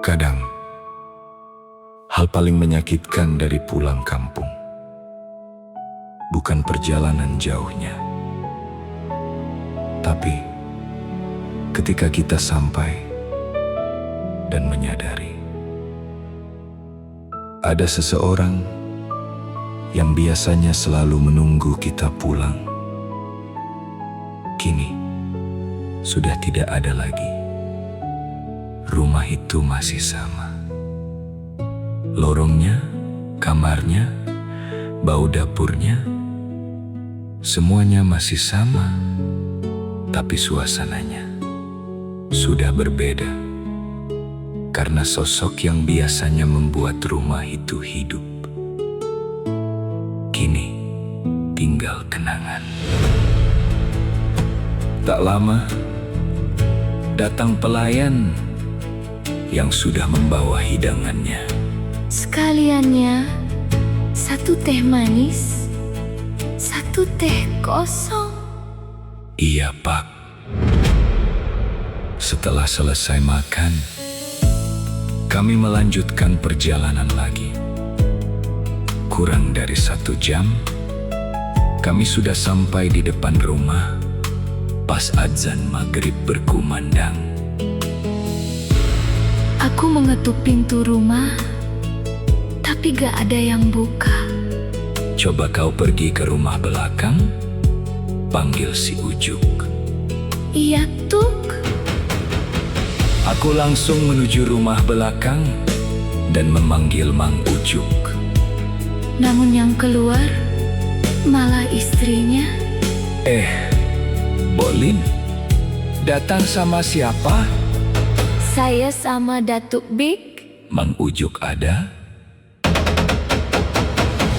Terkadang, hal paling menyakitkan dari pulang kampung bukan perjalanan jauhnya, tapi ketika kita sampai dan menyadari ada seseorang yang biasanya selalu menunggu kita pulang, kini sudah tidak ada lagi. Rumah itu masih sama. Lorongnya, kamarnya, bau dapurnya, semuanya masih sama. Tapi suasananya sudah berbeda. Karena sosok yang biasanya membuat rumah itu hidup, kini tinggal kenangan. Tak lama, datang pelayan yang sudah membawa hidangannya. Sekaliannya, satu teh manis, satu teh kosong. Iya, Pak. Setelah selesai makan, kami melanjutkan perjalanan lagi. Kurang dari 1 jam, kami sudah sampai di depan rumah pas azan maghrib berkumandang. Aku mengetuk pintu rumah, tapi gak ada yang buka. Coba kau pergi ke rumah belakang, panggil si Ujuk. Iya, Tuk. Aku langsung menuju rumah belakang dan memanggil Mang Ujuk. Namun yang keluar malah istrinya. Bolin, datang sama siapa? Saya sama Datuk Big. Mang Ujuk ada?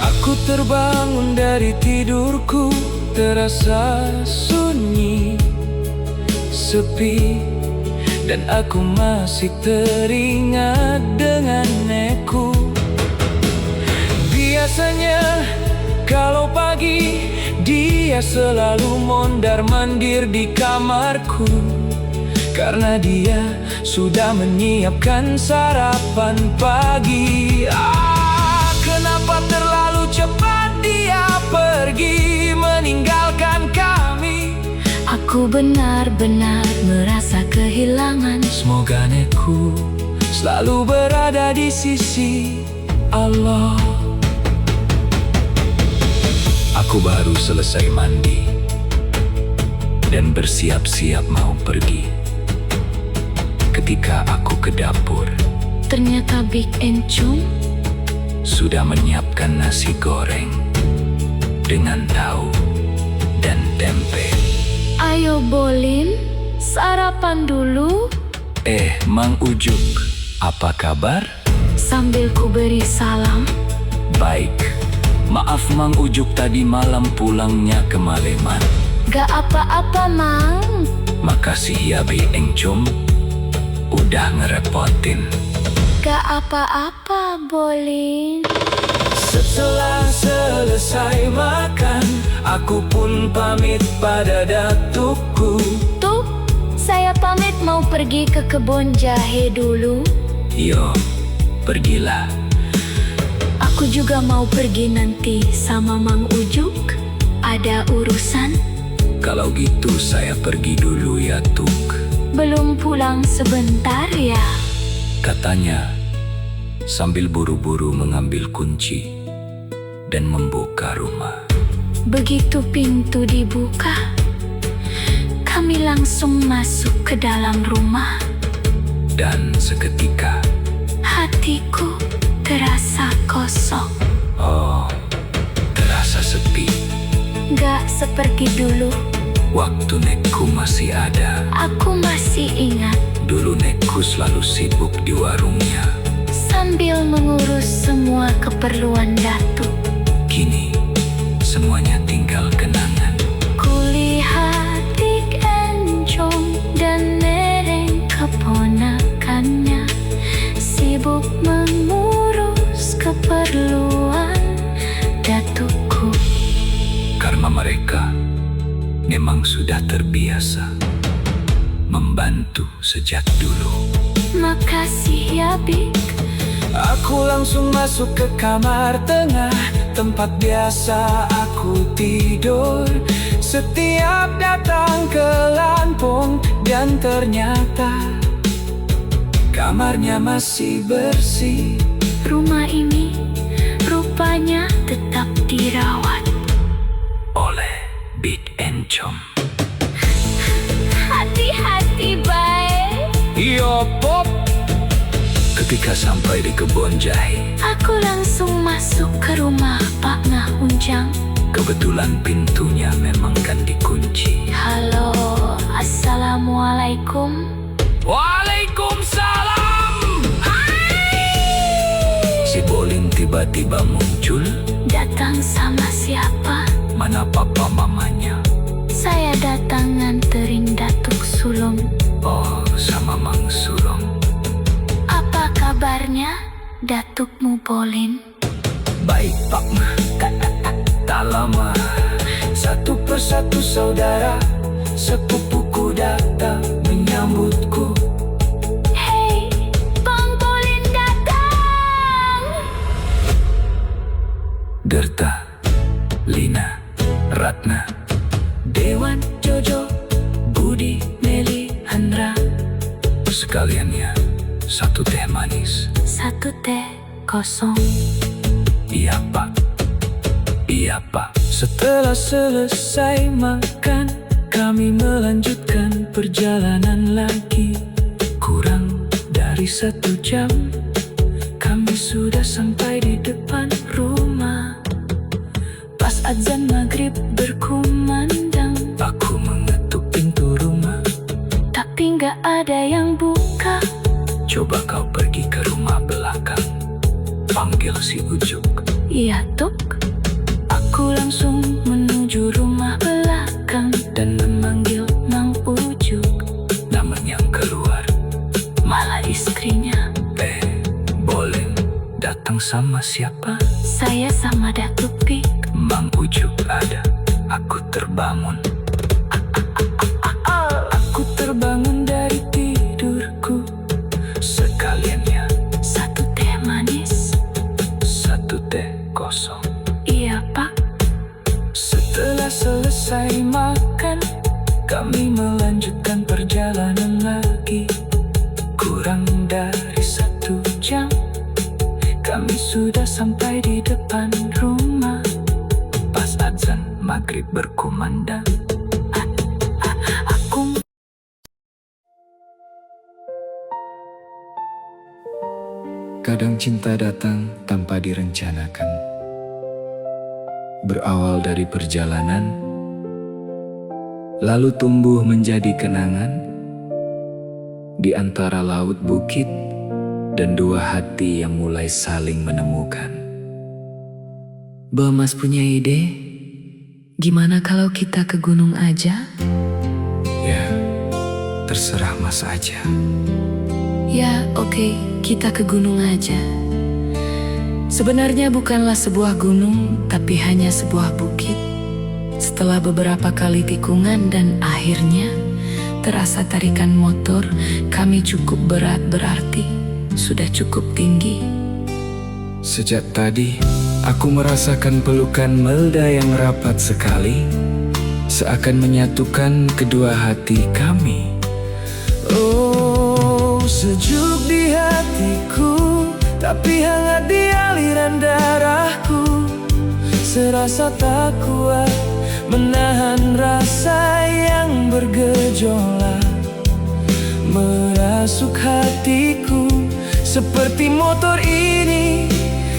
Aku terbangun dari tidurku, terasa sunyi, sepi, dan aku masih teringat dengan neku. Biasanya kalau pagi dia selalu mondar-mandir di kamarku, karena dia sudah menyiapkan sarapan pagi. Kenapa terlalu cepat dia pergi meninggalkan kami? Aku benar-benar merasa kehilangan. Semoga neku selalu berada di sisi Allah. Aku baru selesai mandi dan bersiap-siap mau pergi. Ketika aku ke dapur, Ternyata Big Encung sudah menyiapkan nasi goreng dengan tahu dan tempe. Ayo Bolin, sarapan dulu. Mang Ujuk, apa kabar? Sambil ku beri salam. Baik, maaf Mang Ujuk tadi malam pulangnya kemaleman. Gak apa-apa, Mang. Makasih ya Big Encung, udah ngerepotin. Gak apa-apa, Bolin. Setelah selesai makan, aku pun pamit pada datukku. Tuh, saya pamit mau pergi ke kebun jahe dulu. Yo, pergilah. Aku juga mau pergi nanti sama Mang Ujuk. Ada urusan. Kalau gitu saya pergi dulu ya, Tuk. Belum pulang sebentar ya? Katanya sambil buru-buru mengambil kunci dan membuka rumah. Begitu pintu dibuka, kami langsung masuk ke dalam rumah. Dan seketika Hatiku terasa kosong. terasa sepi. Gak seperti dulu. Waktu neku masih ada. Aku masih ingat Dulu neku selalu sibuk di warungnya. sambil mengurus semua keperluan Datuk. Kini semuanya tinggal kenangan. Kulihat Big Encung dan Nereng keponakannya sibuk mengurus keperluan Datukku. Karena mereka memang sudah terbiasa membantu sejak dulu. Makasih ya Bik. Aku langsung masuk ke kamar tengah, tempat biasa aku tidur. Setiap datang ke Lampung dan ternyata kamarnya masih bersih. Rumah ini rupanya tetap dirawat oleh Beat and Chom. Hati-hati baik. Yo pop. Ketika sampai di kebun jahe, Aku langsung masuk ke rumah Pak Nahunjang. kebetulan pintunya memang kan dikunci. Halo, assalamualaikum. Waalaikumsalam. Si Bolin tiba-tiba muncul. Datang sama siapa? Mana papa mamanya? Saya datang nganterin Datuk Sulung. Oh, sama Mang Sulong. Apa kabarnya, Datukmu Bolin? Baik Pak Mah. Tak lama, Satu persatu saudara sepupuku datang menyambutku. Hei, Bang Bolin datang! Derta, Lina, Ratna, Dewan, Jojo, Budi, Meli, Handra. sekaliannya satu teh manis. Satu teh kosong. Iya Pak. Iya Pak. Setelah selesai makan, kami melanjutkan perjalanan lagi. Kurang dari 1 jam, kami sudah sampai di depan rumah. Pas azan maghrib berkumandang, Aku mengetuk pintu rumah. Tapi nggak ada yang buka. Coba kau pergi ke rumah belakang, panggil si Ujuk. Iya Tuk. aku langsung menuju rumah belakang dan memanggil Mang Ujuk. Namun yang keluar Malah istrinya. Bolin. Datang sama siapa? Saya sama Datuk Bik. Mang Ujuk ada. Aku terbangun. Aku terbangun dari tidurku. Sekaliannya Satu teh manis. satu teh kosong. Iya Pak. Setelah selesai makan, kami melanjutkan perjalanan lagi. Kurang dari 1 jam, kami sudah sampai di depan rumah. Pas azan maghrib berkumandang. Aku Kadang cinta datang tanpa direncanakan. Berawal dari perjalanan, lalu tumbuh menjadi kenangan di antara laut bukit dan dua hati yang mulai saling menemukan. Mas punya ide? Gimana kalau kita ke gunung aja? Ya, terserah Mas aja. Ya, oke, kita ke gunung aja. Sebenarnya bukanlah sebuah gunung, tapi hanya sebuah bukit. Setelah beberapa kali tikungan dan akhirnya terasa tarikan motor, kami cukup berat, berarti sudah cukup tinggi. Sejak tadi, aku merasakan pelukan Melda yang rapat sekali, seakan menyatukan kedua hati kami. Oh, sejuk di hatiku, tapi hangat di aliran darahku. Serasa tak kuat menahan rasa yang bergejolak, merasuk hatiku seperti motor ini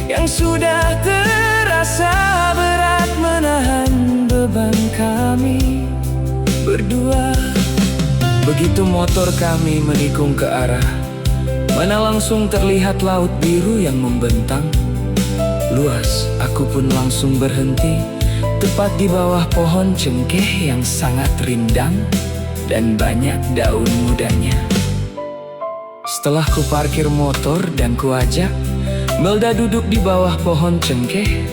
yang sudah terasa berat menahan beban kami berdua. Begitu motor kami menikung ke arah mana langsung terlihat laut biru yang membentang luas. Aku pun langsung berhenti tepat di bawah pohon cengkeh yang sangat rindang dan banyak daun mudanya. Setelah ku parkir motor dan ku ajak Melda duduk di bawah pohon cengkeh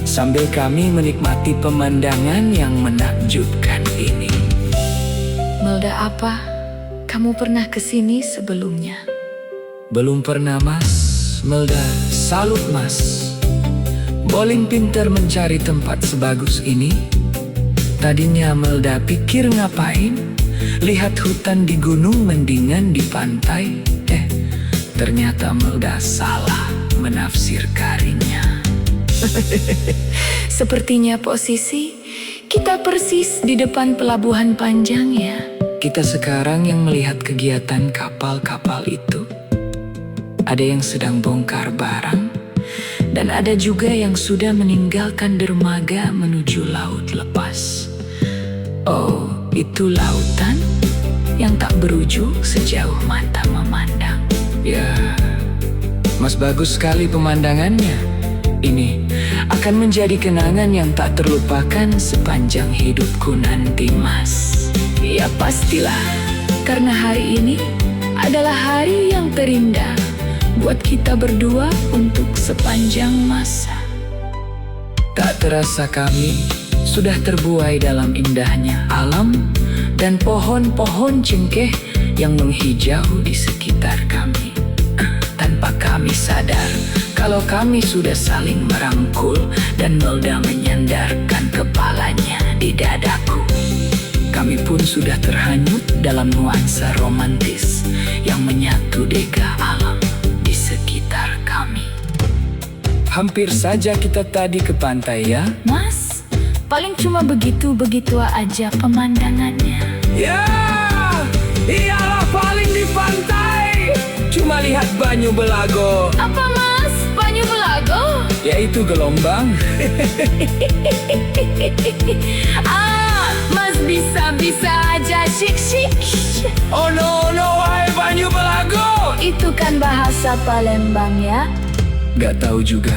sambil kami menikmati pemandangan yang menakjubkan ini. Melda apa? Kamu pernah kesini sebelumnya? Belum pernah mas, Melda, salut mas. Bolin pinter mencari tempat sebagus ini. Tadinya Melda pikir ngapain, lihat hutan di gunung mendingan di pantai. Ternyata Melda salah menafsirkannya. Sepertinya posisi kita persis di depan pelabuhan panjang ya. Kita sekarang yang melihat kegiatan kapal-kapal itu. Ada yang sedang bongkar barang, dan ada juga yang sudah meninggalkan dermaga menuju laut lepas. Oh, itu lautan yang tak berujung sejauh mata memandang. Ya, mas bagus sekali pemandangannya. Ini akan menjadi kenangan yang tak terlupakan sepanjang hidupku nanti, mas. Ya pastilah, karena hari ini adalah hari yang terindah buat kita berdua untuk sepanjang masa. Tak terasa kami sudah terbuai dalam indahnya alam dan pohon-pohon cengkeh yang menghijau di sekitar kami. Tanpa kami sadar kalau kami sudah saling merangkul dan Melda menyandarkan kepalanya di dadaku. Kami pun sudah terhanyut dalam nuansa romantis yang menyatu dega alam di sekitar kami. Hampir saja kita tadi ke pantai ya. Mas, paling cuma begitu-begitu aja pemandangannya. Ya, iyalah paling di pantai. Cuma lihat Banyu Belago. Apa mas? Banyu Belago? Yaitu gelombang. Mas bisa-bisa aja syik-syik. Oh no, wahai Banyu Belago. Itu kan bahasa Palembang ya? Gak tahu juga.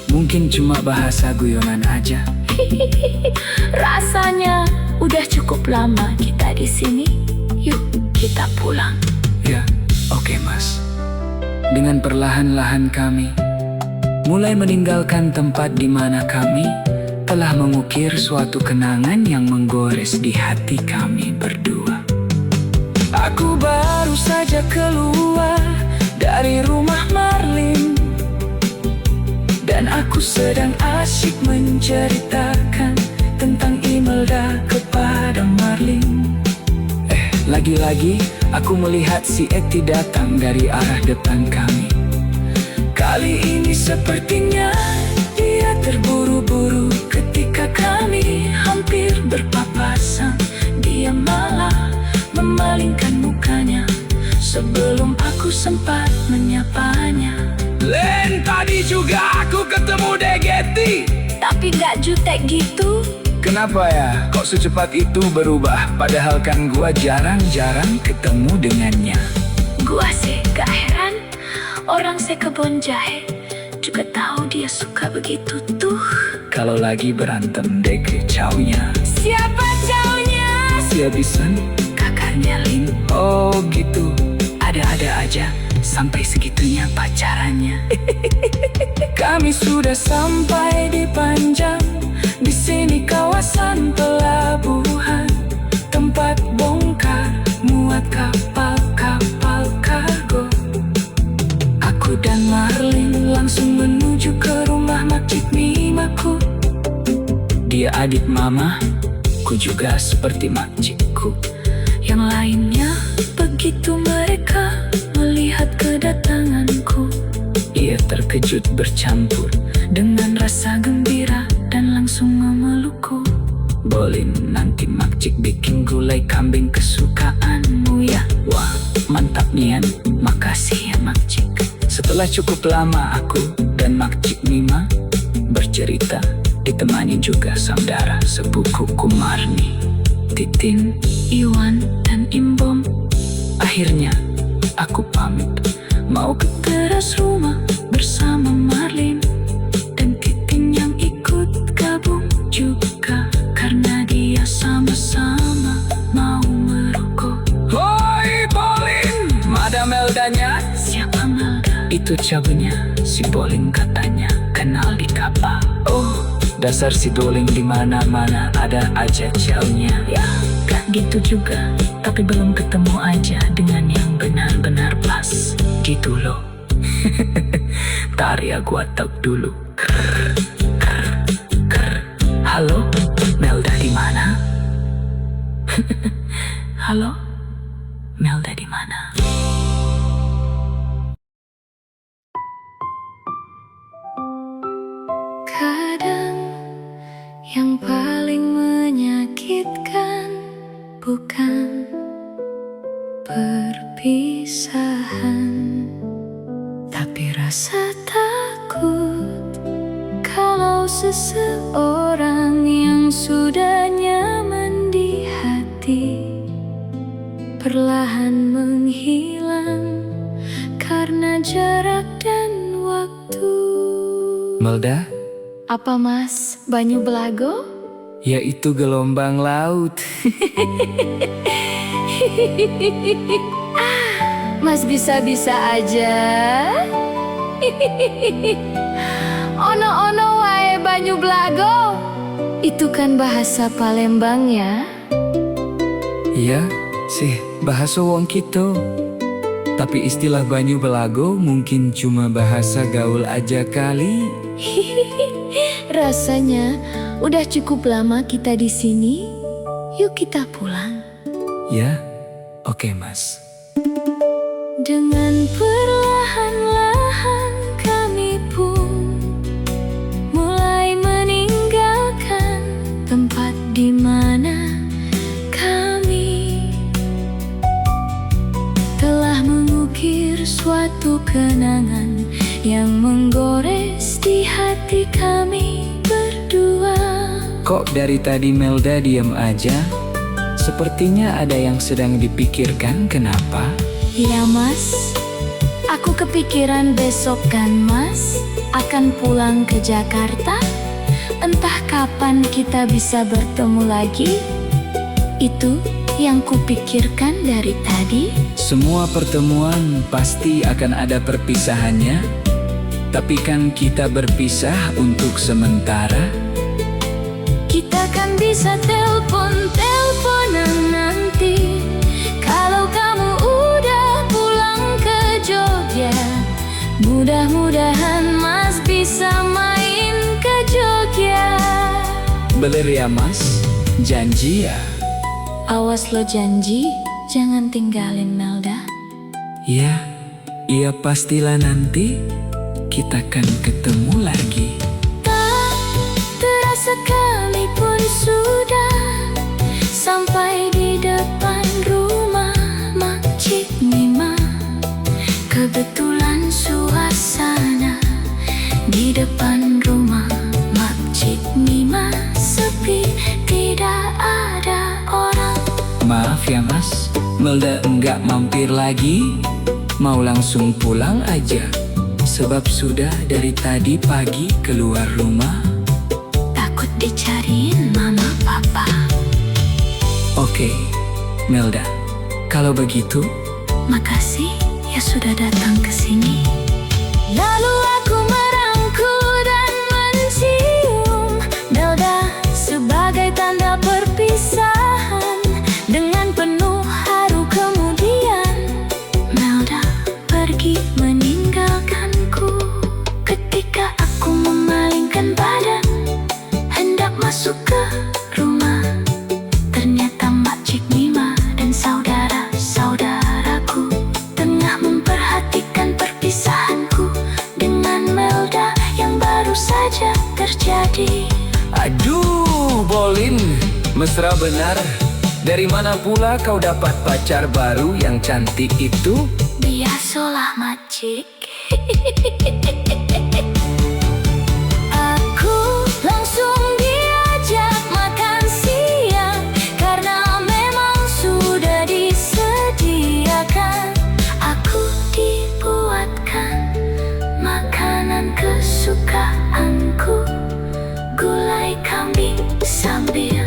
Mungkin cuma bahasa guyonan aja. Rasanya udah cukup lama kita di sini. Yuk kita pulang. Ya, oke mas. Dengan perlahan-lahan kami mulai meninggalkan tempat di mana kami telah mengukir suatu kenangan yang menggores di hati kami berdua. Aku baru saja keluar dari rumah Marlin, dan aku sedang asyik menceritakan tentang Imelda kepada Marlin. Lagi-lagi aku melihat si Eti datang dari arah depan kami. Kali ini sepertinya dia terburu-buru. Ketika kami hampir berpapasan, dia malah memalingkan mukanya sebelum aku sempat menyapanya. Len, tadi juga aku ketemu Degeti. Tapi gak jutek gitu. Kenapa ya? Kok secepat itu berubah? Padahal kan gua jarang-jarang ketemu dengannya. Gua sih gak heran. Orang sekebun jahe juga tahu dia suka begitu tuh. Kalau lagi berantem deh caunya. Siapa cowoknya? Si Abisan, Kakaknya Lin. oh gitu. Ada-ada aja sampai segitunya pacarannya. Kami sudah sampai di Panjang. Di sini kawasan pelabuhan, tempat bongkar muat kapal-kapal kargo. Aku dan Marlin langsung menuju ke rumah Makcik Mimaku. Dia adik mama, ku juga seperti makcikku. Yang lainnya begitu mereka melihat kedatanganku. Ia terkejut bercampur dengan rasa gembira dan langsung memelukku. Bolin, nanti makcik bikin gulai kambing kesukaanmu ya. Wah, mantap Nian, makasih ya makcik. Setelah cukup lama aku dan makcik Mima bercerita, ditemani juga saudara sepupuku Marni, Titin, Iwan, dan Imbom. Akhirnya aku pamit mau ke teras rumah bersama Marlin dan Titin yang ikut gabung juga karena dia sama-sama mau merokok. Hoi Bolin, Madam Meldanya. Siapa Melda? Itu cabenya si Bolin katanya kenal di kapal. Oh, dasar si Doling di mana-mana ada aja caunya. Ya, gak gitu juga. tapi belum ketemu aja dengan yang benar-benar pas. Gitu loh. Tari aku atak dulu. Halo, Melda di mana? Halo, Melda di mana? Kadang yang paling menyakitkan bukan perpisahan, tapi rasa takut kalau seseorang yang sudah nyaman di hati perlahan menghilang karena jarak dan waktu. Melda, Apa mas, Banyu Belago? yaitu gelombang laut. Mas bisa-bisa aja. Ono-ono wae Banyu Belago. Itu kan bahasa Palembang ya. Iya sih, bahasa wong kita. Tapi istilah Banyu Belago mungkin cuma bahasa gaul aja kali. Rasanya udah cukup lama kita di sini. Yuk kita pulang. Ya, oke mas. Dengan perlahan-lahan kami pun mulai meninggalkan tempat di mana kami telah mengukir suatu kenangan yang menggores di hati kami berdua. Kok dari tadi Melda diam aja? Sepertinya ada yang sedang dipikirkan, kenapa? Ya mas, aku kepikiran besok kan mas akan pulang ke Jakarta. Entah kapan kita bisa bertemu lagi. Itu yang kupikirkan dari tadi. Semua pertemuan pasti akan ada perpisahannya. Tapi kan kita berpisah untuk sementara. Kita kan bisa teleponan nanti kalau kamu udah pulang ke Jogja. Mudah-mudahan mas bisa main ke Jogja. Beler ya mas, janji ya. Awas lo janji, jangan tinggalin Melda. Ya, iya pastilah nanti kita kan ketemu lagi. Tak terasa kami pun sudah sampai di depan rumah Makcik Mima. Kebetulan suasana di depan rumah Makcik Mima sepi, tidak ada orang. Maaf ya mas, Melda enggak mampir lagi. Mau langsung pulang aja. Sebab sudah dari tadi pagi keluar rumah. Takut dicariin mama papa. Oke, Melda, kalau begitu Makasih ya sudah datang ke sini. Lalu aku merangkul dan mencium Melda sebagai tanda perpisahan. Dengan penuh haru kemudian Melda pergi meninggalkanku. Ketika aku memalingkan badan hendak masuk ke rumah, ternyata Makcik Mima dan saudara-saudaraku tengah memperhatikan perpisahanku dengan Melda yang baru saja terjadi. aduh, Bolin, mesra benar. Dari mana pula kau dapat pacar baru yang cantik itu? Biasalah Makcik. Aku langsung diajak makan siang karena memang sudah disediakan. Aku dibuatkan makanan kesukaanku, gulai kambing sambil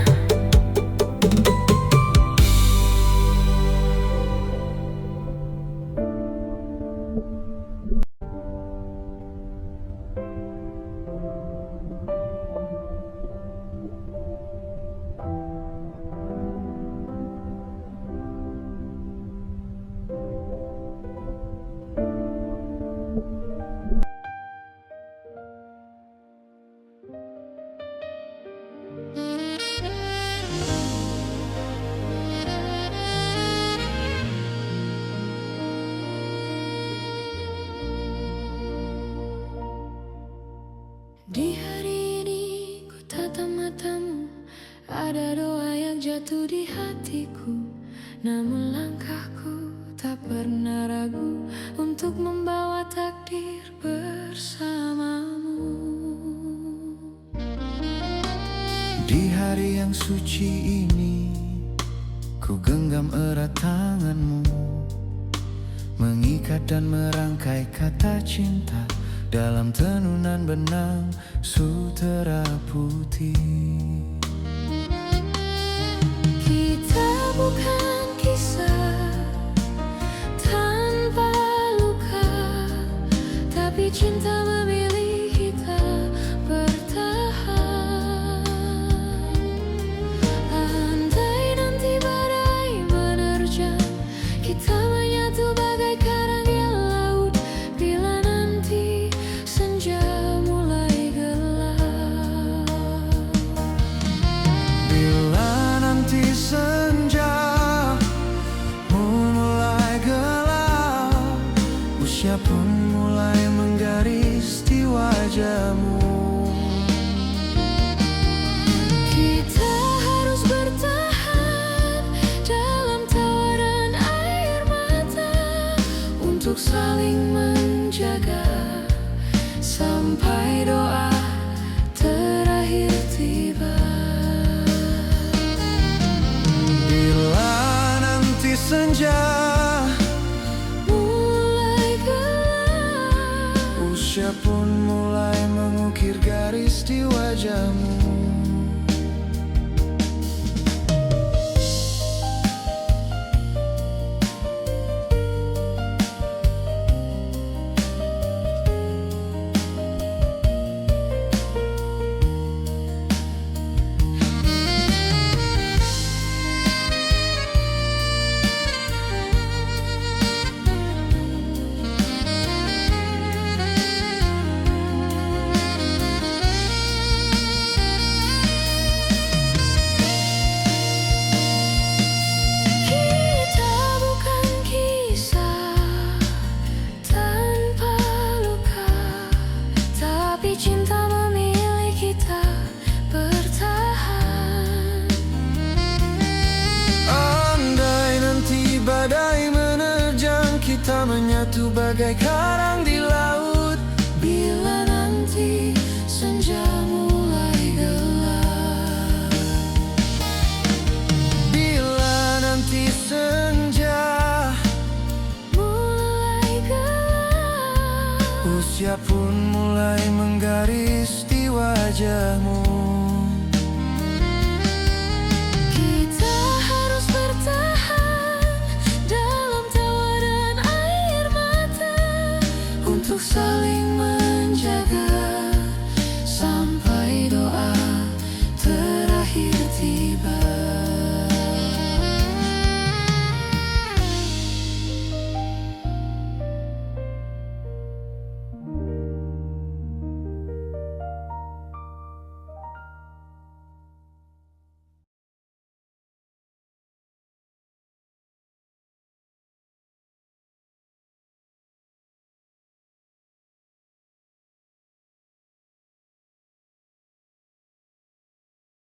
namun langkahku tak pernah ragu untuk membawa takdir bersamamu. Di hari yang suci ini, ku genggam erat tanganmu, mengikat dan merangkai kata cinta dalam tenunan benang sutera putih. Kita bukan kisah tanpa luka, tapi cinta memilih kita bertahan. Andai nanti badai menerjang, kita menyatu bagai karang yang laut. Bila nanti senja mulai gelap, Bila nanti senja mulai gelap, usia pun mulai menggaris di wajahmu. kita harus bertahan dalam tawaran air mata untuk saling menjaga sampai doa terakhir tiba. Bila nanti senja Mulai gelap, usia pun mulai mengukir garis di wajahmu. kita bukan kisah tanpa luka, tapi cinta memilih kita bertahan. Andai nanti badai menerjang, kita menyatu bagai karang di laut. Bila nanti senja mulai gelap, Bila nanti senja mulai gelap, usia pun mulai menggaris di wajahmu. kita harus bertahan dalam tawaran air mata untuk saling